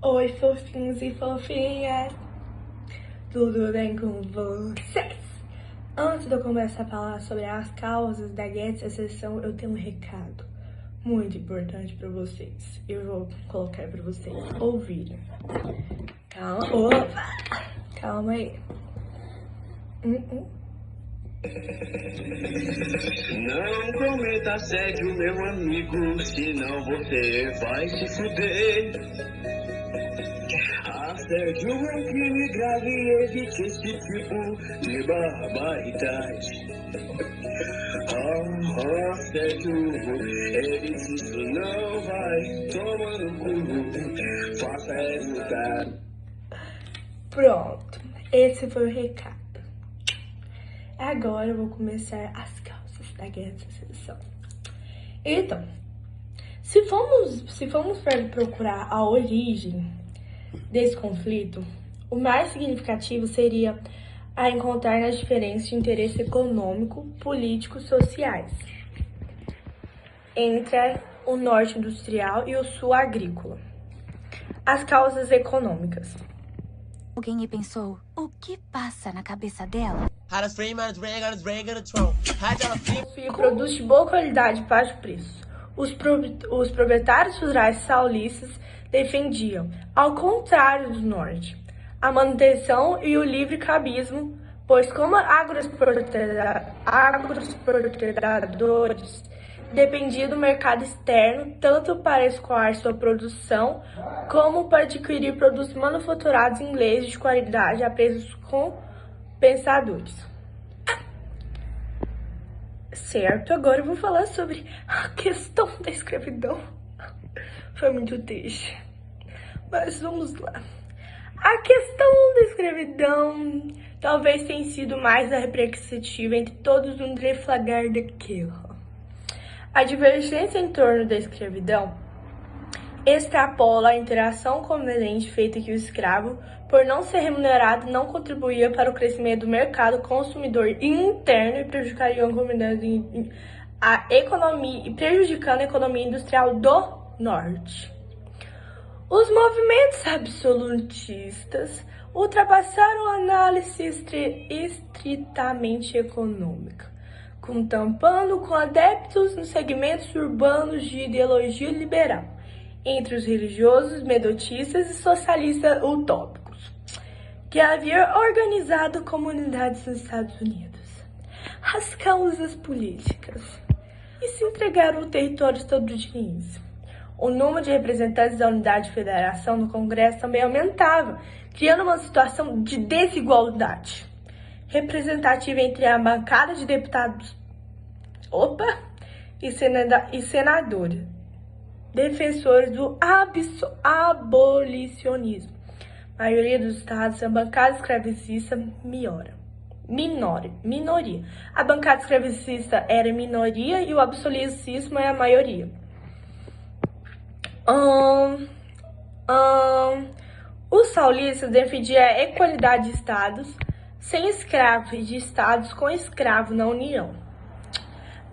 Oi, fofinhos e fofinhas! Tudo bem com vocês? Antes de eu começar a falar sobre as causas da Guerra de Secessão, eu tenho um recado muito importante para vocês. Eu vou colocar para vocês ouvirem. Calma, opa! Calma aí. Não cometa assédio, meu amigo, senão você vai se fuder. Assédio é um crime grave, evite esse tipo de barbaridade. Assédio, evite isso, não vai tomar no cu, faça resultado. Pronto, esse foi o recado. Agora eu vou começar as causas da Guerra de Secessão. Então, se formos procurar a origem desse conflito, o mais significativo seria a encontrar nas diferenças de interesse econômico, político e sociais entre o norte industrial e o sul agrícola. As causas econômicas. Alguém pensou, o que passa na cabeça dela? E produtos de boa qualidade e baixo preço. Os proprietários rurais saulistas defendiam, ao contrário do norte, a manutenção e o livre cabismo, pois como agroexportadores dependiam do mercado externo tanto para escoar sua produção como para adquirir produtos manufaturados ingleses de qualidade a preços compensadores. Certo, agora eu vou falar sobre a questão da escravidão. Foi muito triste. Mas vamos lá. A questão da escravidão talvez tenha sido mais representativa entre todos no deflagrar da guerra. A divergência em torno da escravidão extrapola a interação conveniente feita que o escravo, por não ser remunerado, não contribuía para o crescimento do mercado consumidor interno e prejudicaria a economia industrial do norte. Os movimentos absolutistas ultrapassaram a análise estritamente econômica, contampando com adeptos nos segmentos urbanos de ideologia liberal, entre os religiosos, medotistas e socialistas utópicos, que haviam organizado comunidades nos Estados Unidos. As causas políticas e se entregaram ao território estadunidense. O número de representantes da unidade de federação no Congresso também aumentava, criando uma situação de desigualdade representativa entre a bancada de deputados e senadores, defensores do abolicionismo. A maioria dos estados, a bancada escravicista minoria. A bancada escravicista era minoria e o abolicionismo é a maioria. Os saulistas defendiam a equalidade de estados sem escravos e de estados com escravo na União.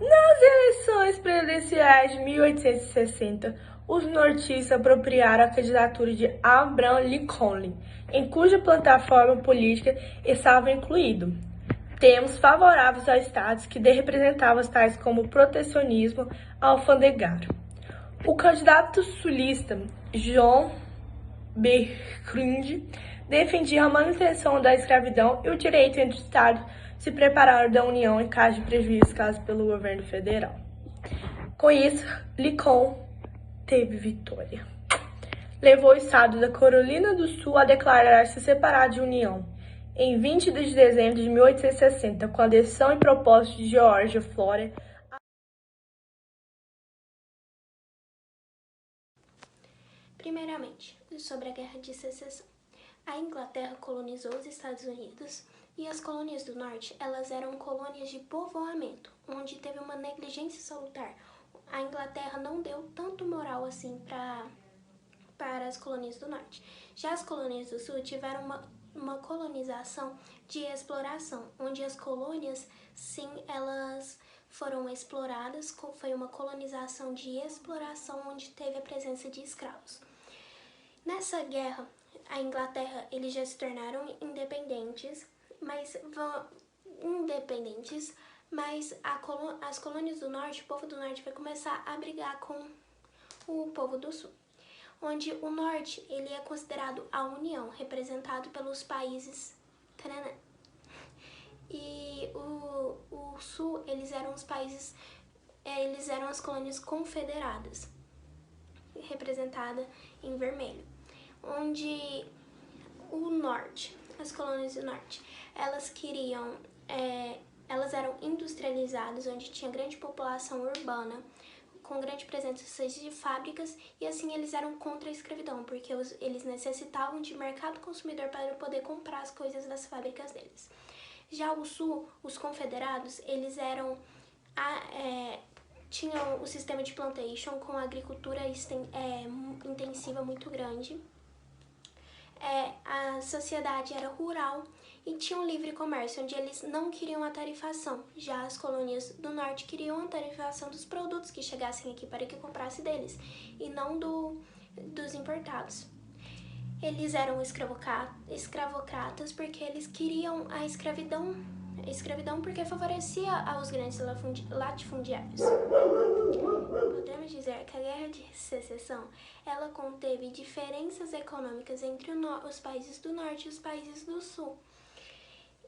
Nas eleições presidenciais de 1860, os nortistas apropriaram a candidatura de Abraham Lincoln, em cuja plataforma política estava incluído termos favoráveis a estados que representavam tais como protecionismo alfandegário. O candidato sulista John Berkshire defendia a manutenção da escravidão e o direito entre os estados se preparar da União em caso de prejuízo causado pelo governo federal. Com isso, Lincoln teve vitória. Levou o estado da Carolina do Sul a declarar-se separado de União em 20 de dezembro de 1860, com a adesão e propósito de Georgia Flora. Primeiramente, sobre a Guerra de Secessão. A Inglaterra colonizou os Estados Unidos e as colônias do norte, elas eram colônias de povoamento, onde teve uma negligência salutar. A Inglaterra não deu tanto moral assim para as colônias do norte. Já as colônias do sul tiveram uma colonização de exploração, onde as colônias, sim, elas foram exploradas, foi uma colonização de exploração onde teve a presença de escravos. Nessa guerra, a Inglaterra, eles já se tornaram independentes, mas as colônias do norte, o povo do norte vai começar a brigar com o povo do sul, onde o norte ele é considerado a União, representado pelos países taranã. E o sul, eles eram os países, eles eram as colônias confederadas, representada em vermelho, onde o norte, as colônias do norte, elas queriam, elas eram industrializadas, onde tinha grande população urbana, com grande presença de fábricas, e assim eles eram contra a escravidão, porque eles necessitavam de mercado consumidor para poder comprar as coisas das fábricas deles. Já o sul, os confederados, eles eram tinham o sistema de plantation com agricultura intensiva muito grande. A sociedade era rural e tinha um livre comércio, onde eles não queriam a tarifação. Já as colônias do norte queriam a tarifação dos produtos que chegassem aqui para que comprasse deles, e não dos importados. Eles eram escravocratas porque eles queriam a escravidão porque favorecia aos grandes latifundiários. Podemos dizer que a Guerra de Secessão, ela conteve diferenças econômicas entre os países do norte e os países do sul.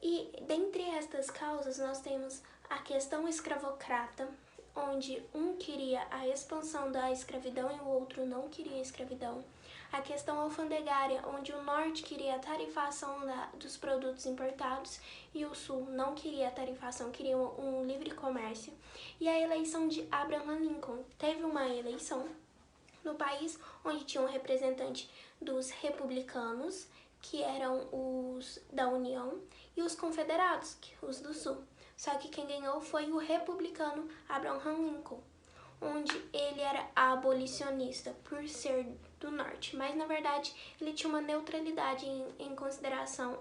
E dentre estas causas nós temos a questão escravocrata, onde um queria a expansão da escravidão e o outro não queria a escravidão. A questão alfandegária, onde o norte queria a tarifação dos produtos importados e o sul não queria a tarifação, queria um livre comércio. E a eleição de Abraham Lincoln. Teve uma eleição no país onde tinha um representante dos republicanos, que eram os da União, e os confederados, os do sul. Só que quem ganhou foi o republicano Abraham Lincoln, onde ele era abolicionista por ser do norte, mas na verdade ele tinha uma neutralidade em consideração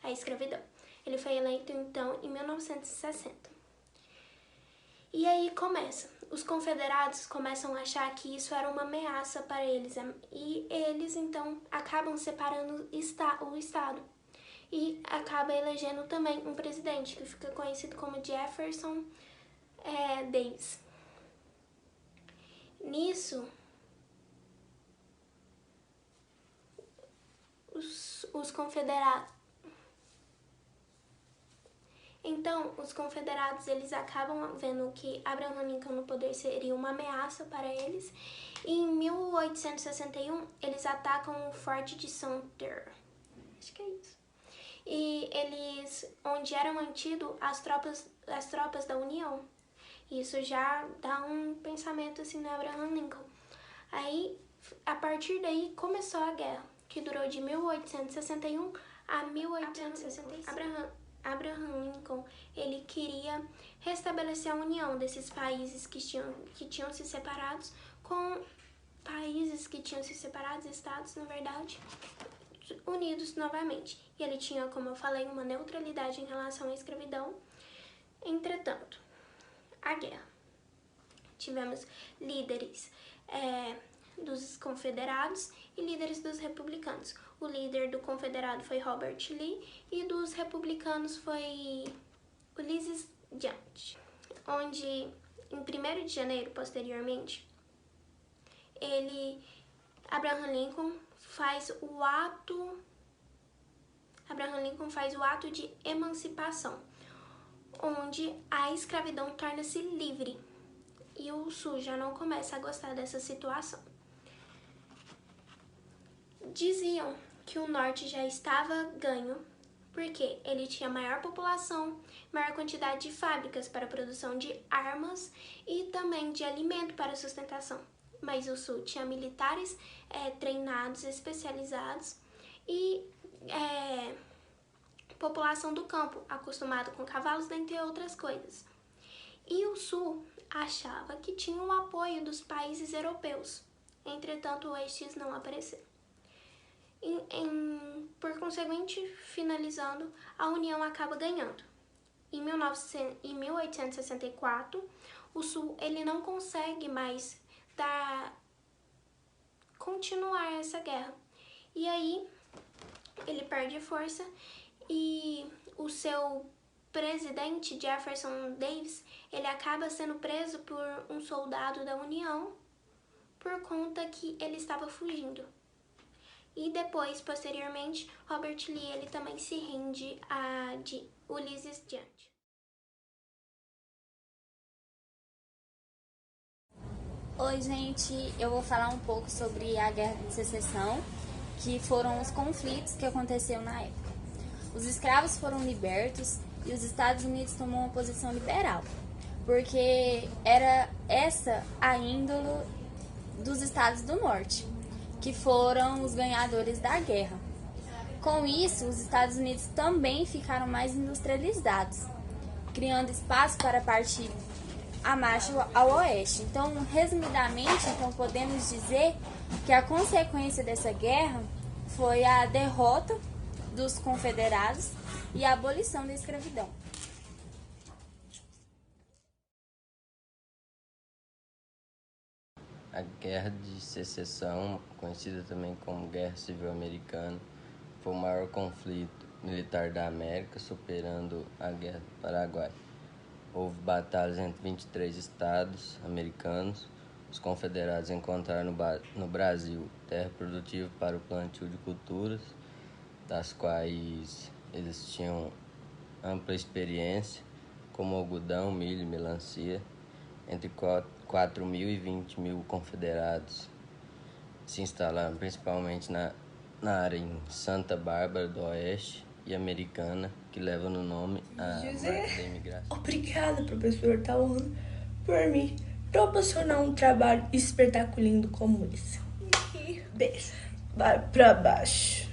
à escravidão. Ele foi eleito então em 1960. E aí os confederados começam a achar que isso era uma ameaça para eles, e eles então acabam separando o estado. E acaba elegendo também um presidente, que fica conhecido como Jefferson Davis. Nisso, os confederados... Então, os confederados, eles acabam vendo que Abraham Lincoln no poder seria uma ameaça para eles. E em 1861, eles atacam o Forte de Sumter. Acho que é isso. E onde eram mantidas as tropas da União. Isso já dá um pensamento assim no Abraham Lincoln. Aí, a partir daí, começou a guerra, que durou de 1861 a 1865. Abraham Lincoln, ele queria restabelecer a união desses países que tinham se separados com países que tinham se separado, estados, na verdade, unidos novamente. E ele tinha, como eu falei, uma neutralidade em relação à escravidão. Entretanto, a guerra. Tivemos líderes dos confederados e líderes dos republicanos. O líder do confederado foi Robert Lee e dos republicanos foi Ulysses Grant, onde em 1º de janeiro, posteriormente, Abraham Lincoln faz o ato de emancipação, onde a escravidão torna-se livre e o sul já não começa a gostar dessa situação. Diziam que o norte já estava ganho porque ele tinha maior população, maior quantidade de fábricas para a produção de armas e também de alimento para sustentação. Mas o sul tinha militares treinados, especializados e população do campo, acostumada com cavalos, dentre outras coisas. E o sul achava que tinha o apoio dos países europeus, entretanto estes não apareceram. Por conseguinte, finalizando, a União acaba ganhando. Em 1864, o sul ele não consegue mais continuar essa guerra. E aí ele perde força e o seu presidente, Jefferson Davis, ele acaba sendo preso por um soldado da União por conta que ele estava fugindo. E depois, posteriormente, Robert Lee ele também se rende a Ulysses Grant. Oi, gente, eu vou falar um pouco sobre a Guerra de Secessão, que foram os conflitos que aconteceram na época. Os escravos foram libertos e os Estados Unidos tomou uma posição liberal, porque era essa a índole dos estados do norte, que foram os ganhadores da guerra. Com isso, os Estados Unidos também ficaram mais industrializados, criando espaço para partir a marcha ao oeste. Então, resumidamente, podemos dizer que a consequência dessa guerra foi a derrota dos confederados e a abolição da escravidão. A Guerra de Secessão, conhecida também como Guerra Civil Americana, foi o maior conflito militar da América, superando a Guerra do Paraguai. Houve batalhas entre 23 estados americanos. Os confederados encontraram no Brasil terra produtiva para o plantio de culturas, das quais eles tinham ampla experiência, como algodão, milho e melancia. Entre 4 mil e 20 mil confederados se instalaram principalmente na área em Santa Bárbara do Oeste e Americana, que leva no nome a marca da imigração. Obrigada, professor Tauano, por me proporcionar um trabalho espetacular como esse. Beijo. Vai pra baixo.